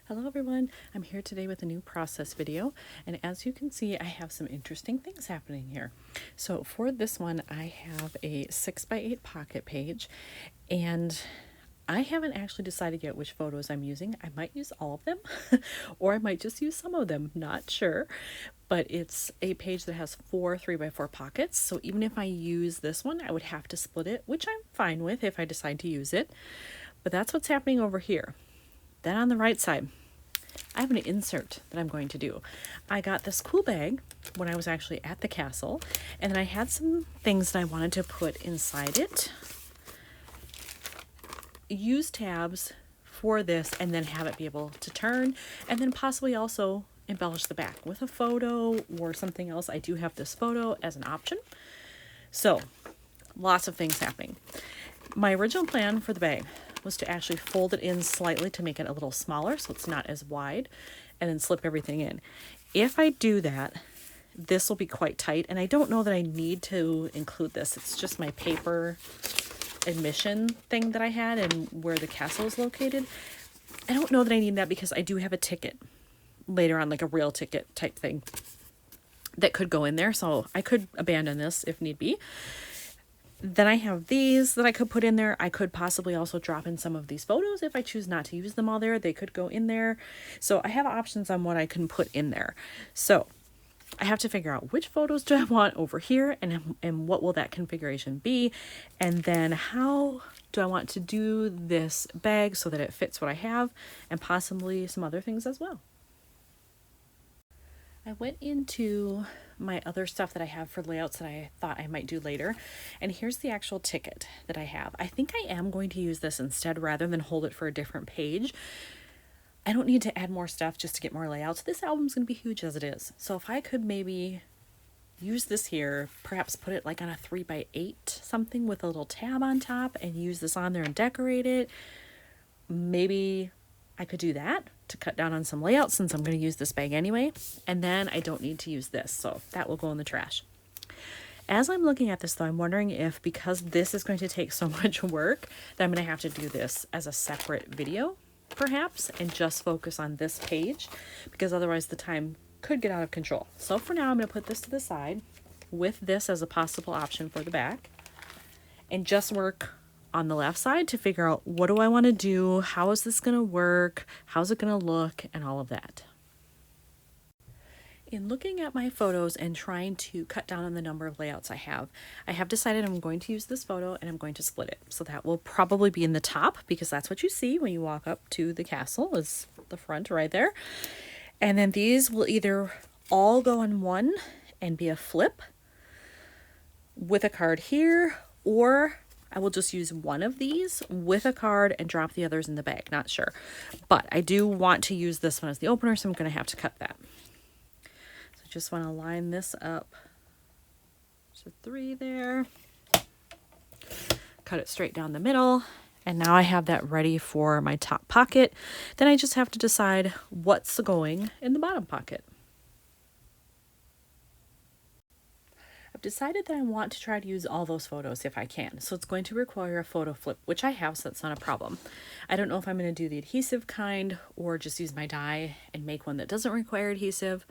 Hello everyone, I'm here today with a new process video, and as you can see I have some interesting things happening here. So for this one I have a 6x8 pocket page, and I haven't actually decided yet which photos I'm using. I might use all of them or I might just use some of them, not sure. But it's a page that has 4 3x4 pockets, so even if I use this one I would have to split it, which I'm fine with if I decide to use it. But that's what's happening over here. Then on the right side, I have an insert that I'm going to do. I got this cool bag when I was actually at the castle, and then I had some things that I wanted to put inside it. Use tabs for this and then have it be able to turn, and then possibly also embellish the back with a photo or something else. I do have this photo as an option. So lots of things happening. My original plan for the bag was to actually fold it in slightly to make it a little smaller so it's not as wide, and then slip everything in. If I do that, this will be quite tight, and I don't know that I need to include this. It's just my paper admission thing that I had and where the castle is located. I don't know that I need that because I do have a ticket later on, like a real ticket type thing that could go in there, so I could abandon this if need be. Then I have these that I could put in there. I could possibly also drop in some of these photos if I choose not to use them all there. They could go in there. So I have options on what I can put in there. So I have to figure out which photos do I want over here, and what will that configuration be, and then how do I want to do this bag so that it fits what I have, and possibly some other things as well. I went into my other stuff that I have for layouts that I thought I might do later, and here's the actual ticket that I have. I think I am going to use this instead rather than hold it for a different page. I don't need to add more stuff just to get more layouts. This album's going to be huge as it is. So if I could maybe use this here, perhaps put it like on a 3x8 something with a little tab on top and use this on there and decorate it, maybe I could do that to cut down on some layouts since I'm going to use this bag anyway. And then I don't need to use this, so that will go in the trash. As I'm looking at this though, I'm wondering if, because this is going to take so much work, that I'm going to have to do this as a separate video perhaps and just focus on this page, because otherwise the time could get out of control. So for now I'm going to put this to the side with this as a possible option for the back, and just work on the left side to figure out what do I want to do, how is this going to work, how's it going to look, and all of that. In looking at my photos and trying to cut down on the number of layouts I have decided I'm going to use this photo and I'm going to split it. So that will probably be in the top, because that's what you see when you walk up to the castle, is the front right there. And then these will either all go on one and be a flip with a card here, or I will just use one of these with a card and drop the others in the bag. Not sure. But I do want to use this one as the opener, so I'm going to have to cut that. So I just want to line this up. So 3 there. Cut it straight down the middle. And now I have that ready for my top pocket. Then I just have to decide what's going in the bottom pocket. I've decided that I want to try to use all those photos if I can, so it's going to require a photo flip, which I have, so that's not a problem. I don't know if I'm going to do the adhesive kind or just use my die and make one that doesn't require adhesive.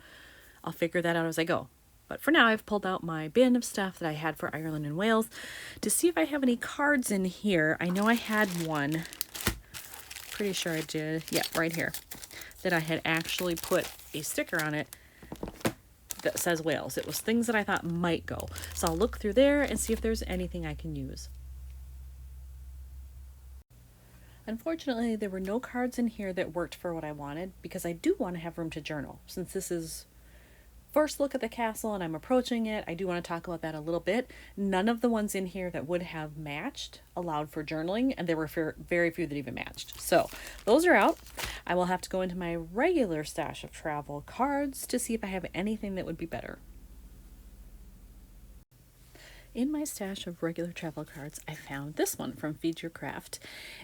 I'll figure that out as I go. But for now, I've pulled out my bin of stuff that I had for Ireland and Wales to see if I have any cards in here. I know I had one, pretty sure I did, yeah, right here, that I had actually put a sticker on it that says Wales. It was things that I thought might go. So I'll look through there and see if there's anything I can use. Unfortunately, there were no cards in here that worked for what I wanted, because I do want to have room to journal. Since this is first look at the castle and I'm approaching it, I do want to talk about that a little bit. None of the ones in here that would have matched allowed for journaling, and there were very few that even matched. So those are out. I will have to go into my regular stash of travel cards to see if I have anything that would be better. In my stash of regular travel cards, I found this one from Feed Your Craft,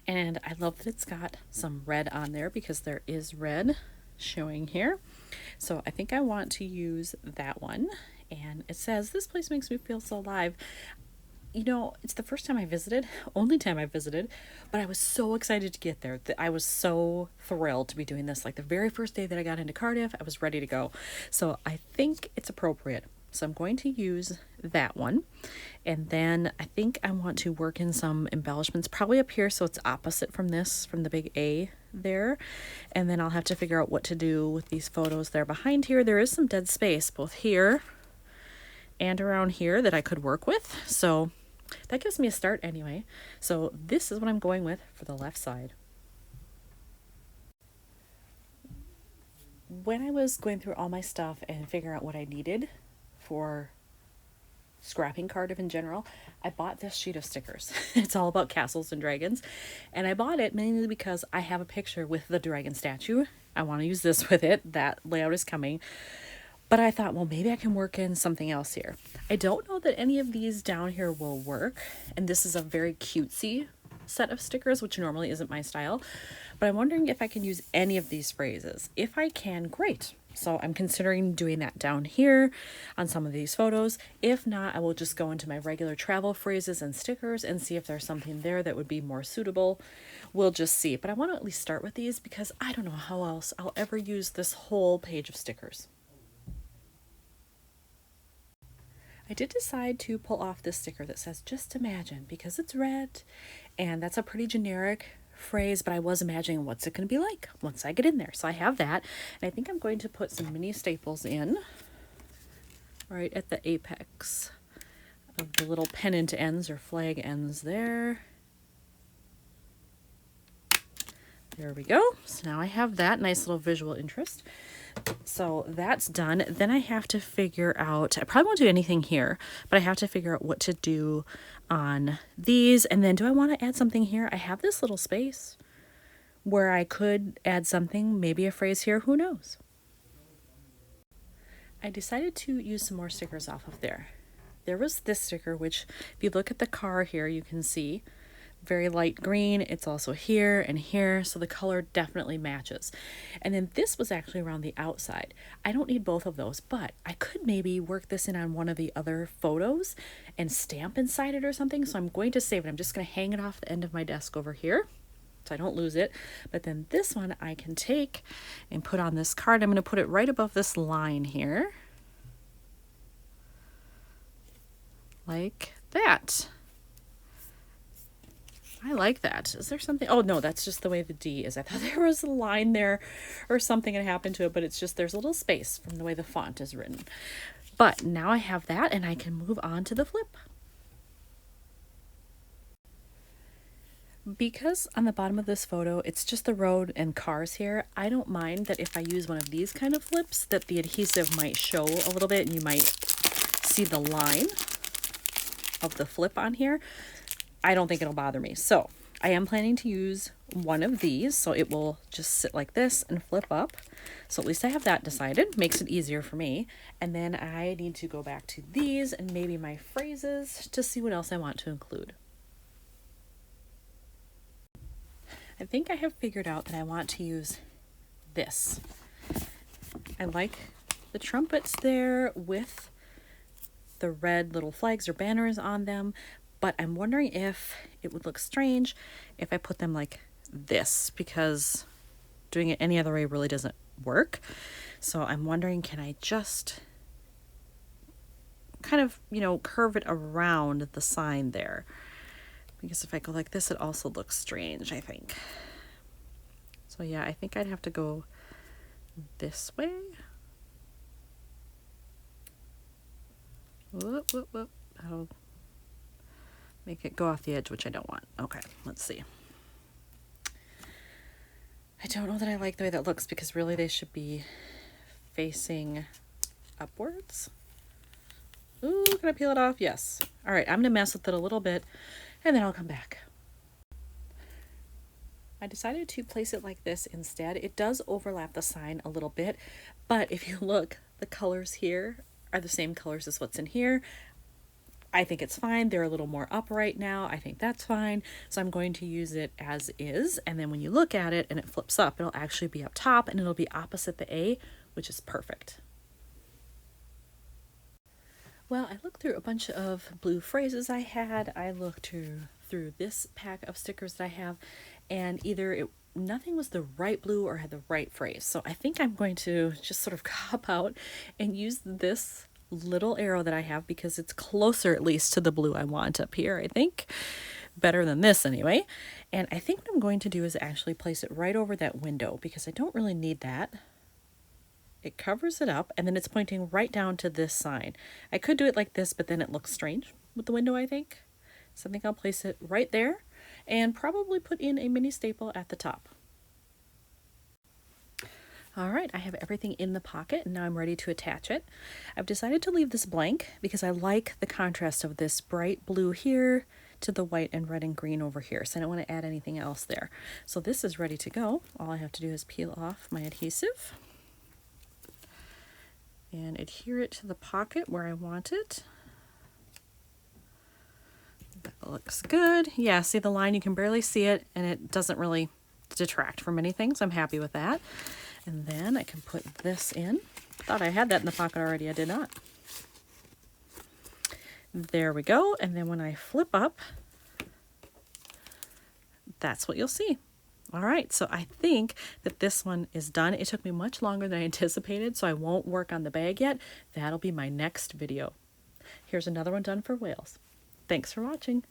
and I love that it's got some red on there, because there is red showing here. So I think I want to use that one, and it says, "This place makes me feel so alive." you know, it's the first time I visited, only time I visited, but I was so excited to get there. I was so thrilled to be doing this. Like the very first day that I got into Cardiff, I was ready to go. So I think it's appropriate. So I'm going to use that one. And then I think I want to work in some embellishments, probably up here so it's opposite from this, from the big A there. And then I'll have to figure out what to do with these photos there behind here. There is some dead space both here and around here that I could work with. So that gives me a start anyway. So this is what I'm going with for the left side. When I was going through all my stuff and figuring out what I needed for scrapping Cardiff in general, I bought this sheet of stickers. It's all about castles and dragons. And I bought it mainly because I have a picture with the dragon statue. I want to use this with it. That layout is coming. But I thought, well, maybe I can work in something else here. I don't know that any of these down here will work. And this is a very cutesy set of stickers, which normally isn't my style. But I'm wondering if I can use any of these phrases. If I can, great. So I'm considering doing that down here on some of these photos. If not, I will just go into my regular travel phrases and stickers and see if there's something there that would be more suitable. We'll just see. But I want to at least start with these because I don't know how else I'll ever use this whole page of stickers. I did decide to pull off this sticker that says just imagine because it's red and that's a pretty generic phrase, but I was imagining what's it going to be like once I get in there. So I have that, and I think I'm going to put some mini staples in right at the apex of the little pennant ends or flag ends there. There we go. So now I have that nice little visual interest. So that's done. Then I have to figure out, I probably won't do anything here, but I have to figure out what to do on these. And then do I want to add something here? I have this little space where I could add something, maybe a phrase here, who knows? I decided to use some more stickers off of there. There was this sticker, which if you look at the car here, you can see very light green. It's also here and here, so the color definitely matches. And then this was actually around the outside. I don't need both of those, but I could maybe work this in on one of the other photos and stamp inside it or something. So I'm going to save it. I'm just going to hang it off the end of my desk over here so I don't lose it. But then this one I can take and put on this card. I'm going to put it right above this line here, like that. I like that. Is there something? Oh, no, that's just the way the D is. I thought there was a line there or something had happened to it, but it's just there's a little space from the way the font is written. But now I have that and I can move on to the flip. Because on the bottom of this photo, it's just the road and cars here, I don't mind that if I use one of these kind of flips, that the adhesive might show a little bit and you might see the line of the flip on here. I don't think it'll bother me. So I am planning to use one of these, so it will just sit like this and flip up. So at least I have that decided. Makes it easier for me. And then I need to go back to these and maybe my phrases to see what else I want to include. I think I have figured out that I want to use this. I like the trumpets there with the red little flags or banners on them. But I'm wondering if it would look strange if I put them like this, because doing it any other way really doesn't work. So I'm wondering, can I just kind of, you know, curve it around the sign there? Because if I go like this, it also looks strange, I think. So yeah, I think I'd have to go this way. Whoop, whoop, whoop. That'll make it go off the edge, which I don't want. Okay, let's see. I don't know that I like the way that looks because really they should be facing upwards. Ooh, can I peel it off? Yes. All right, I'm going to mess with it a little bit and then I'll come back. I decided to place it like this instead. It does overlap the sign a little bit, but if you look, the colors here are the same colors as what's in here. I think it's fine. They're a little more upright now. I think that's fine. So I'm going to use it as is. And then when you look at it and it flips up, it'll actually be up top and it'll be opposite the A, which is perfect. Well, I looked through a bunch of blue phrases I had. I looked through this pack of stickers that I have, and either nothing was the right blue or had the right phrase. So I think I'm going to just sort of cop out and use this little arrow that I have because it's closer at least to the blue I want up here, I think. Better than this anyway. And I think what I'm going to do is actually place it right over that window because I don't really need that. It covers it up, and then it's pointing right down to this sign. I could do it like this, but then it looks strange with the window, I think. So I think I'll place it right there and probably put in a mini staple at the top. All right, I have everything in the pocket, and now I'm ready to attach it. I've decided to leave this blank because I like the contrast of this bright blue here to the white and red and green over here, so I don't want to add anything else there. So this is ready to go. All I have to do is peel off my adhesive and adhere it to the pocket where I want it. That looks good. Yeah, see the line? You can barely see it, and it doesn't really detract from anything, so I'm happy with that. And then I can put this in. Thought I had that in the pocket already. I did not. There we go. And then when I flip up, that's what you'll see. All right, so I think that this one is done. It took me much longer than I anticipated, so I won't work on the bag yet. That'll be my next video. Here's another one done for whales. Thanks for watching.